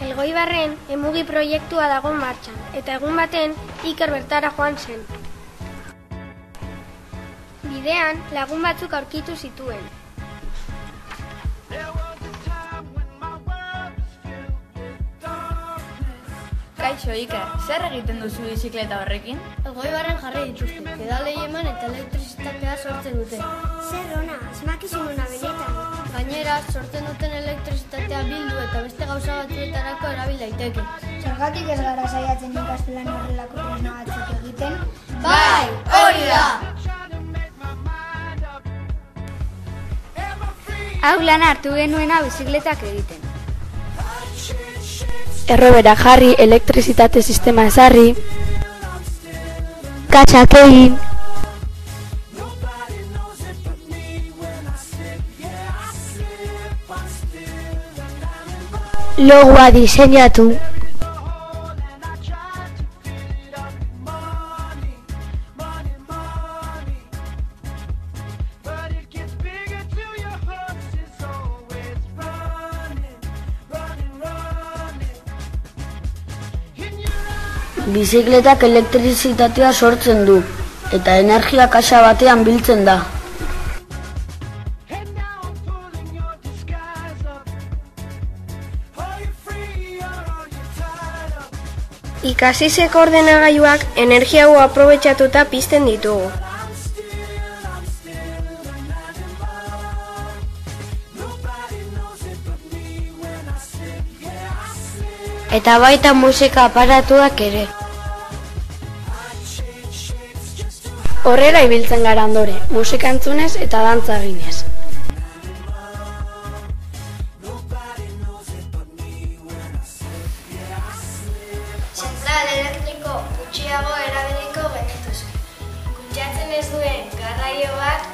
Elgoibarren emugi proiektua dago martxan, eta egun baten Iker bertara joan zen. Bidean lagun batzuk aurkitu zituen. Kaixo, Iker, zer egiten duzu bizikleta horrekin? Elgoibarren jarri dituzte, pedalei eman eta elektrizitatea sortzen dute. Zer ona, asmakizun ona benetan. Gainera, sortzen duten elektrizitatea bildu eta beste gauza batzuetarako erabil daiteke. Zergatik ez gara saiatzen ikastelan horrelako tresna batzuk egiten? Bai, hori da! Hau lana hartu genuena bizikletak egiten. Errobera jarri, elektrizitate sistema ezarri, kaxak egin, logoa diseinatu, bizikletak elektrizitatea sortzen du, eta energia kaxa batean biltzen da. Ikasizeko ordenagailuak energia hau aprobetxatuta pizten ditugu. Eta baita musika aparatuak ere. Horrela ibiltzen gara ondore, musika entzunez eta dantza eginez. Zentral elektriko gutxiago erabiliko genituzke. Kutsatzen ez duen garraio bat